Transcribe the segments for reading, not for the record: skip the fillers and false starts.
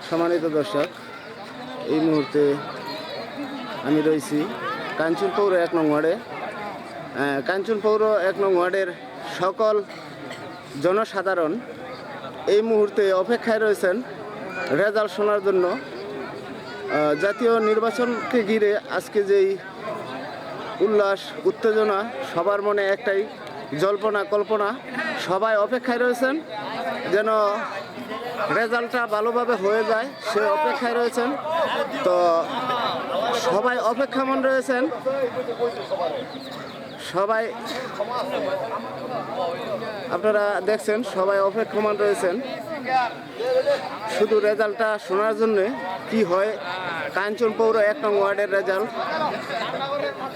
সম্মানিত দর্শক, এই মুহূর্তে আমি রয়েছি কাঞ্চন পৌর 1 নং ওয়ার্ডে। কাঞ্চন পৌর 1 নং ওয়ার্ডের সকল জনসাধারণ এই মুহূর্তে অপেক্ষায় রয়েছেন রেজাল্ট শোনার জন্য। জাতীয় নির্বাচনকে ঘিরে আজকে যেই উল্লাস উত্তেজনা, সবার মনে একটাই জল্পনা কল্পনা, সবাই অপেক্ষায় রয়েছেন যেন রেজাল্টটা ভালোভাবে হয়ে যায়, সে অপেক্ষায় রয়েছেন। তো সবাই অপেক্ষামান রয়েছেন, সবাই আপনারা দেখছেন সবাই অপেক্ষমান রয়েছেন শুধু রেজাল্টটা শোনার জন্যে, কি হয় কাঞ্চন পৌর 1 নং ওয়ার্ডের রেজাল্ট।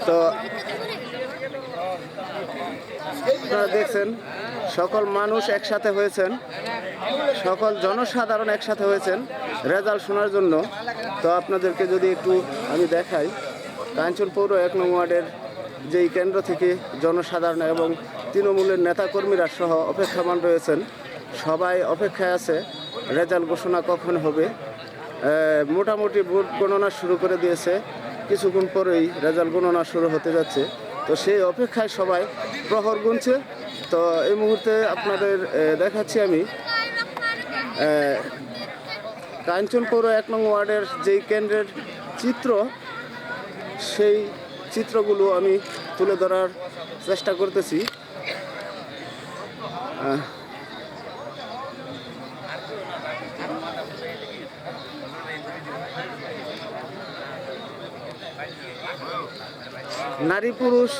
তো আপনারা দেখছেন সকল মানুষ একসাথে হয়েছেন, সকল জনসাধারণ একসাথে হয়েছেন রেজাল্ট শোনার জন্য। তো আপনাদেরকে যদি একটু আমি দেখাই, কাঞ্চন পৌর 1 নং ওয়ার্ডের যেই কেন্দ্র থেকে জনসাধারণ এবং তৃণমূলের নেতাকর্মীরা সহ অপেক্ষামান রয়েছেন, সবাই অপেক্ষায় আছে রেজাল্ট ঘোষণা কখন হবে। মোটামুটি ভোট গণনা শুরু করে দিয়েছে, কিছুক্ষণ পরেই রেজাল্ট গণনা শুরু হতে যাচ্ছে। তো সেই অপেক্ষায় সবাই প্রহর গুনছে। তো এই মুহূর্তে আপনাদের দেখাচ্ছি আমি কাঞ্চন পৌর 1 নং ওয়ার্ডের যেই কেন্দ্রের চিত্র, সেই চিত্রগুলো আমি তুলে ধরার চেষ্টা করতেছি। নারী পুরুষ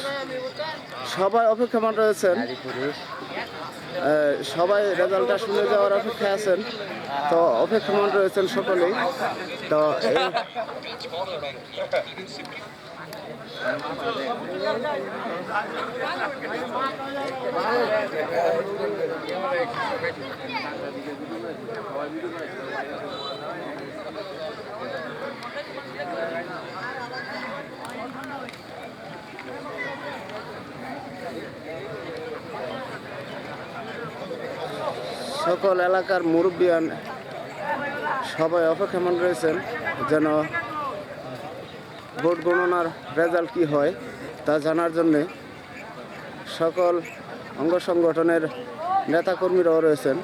সবাই অপেক্ষামান রয়েছেন, সবাই রেজাল্টটা শুনে যাওয়ার অপেক্ষায় আছেন। তো অপেক্ষামান রয়েছেন সকলেই। তো সকল এলাকার মুরব্বিয়ান সবাই অপেক্ষামান রয়েছেন যেন ভোট গণনার রেজাল্ট কি হয় তা জানার জন্যে। সকল অঙ্গ সংগঠনের নেতাকর্মীরাও রয়েছেন।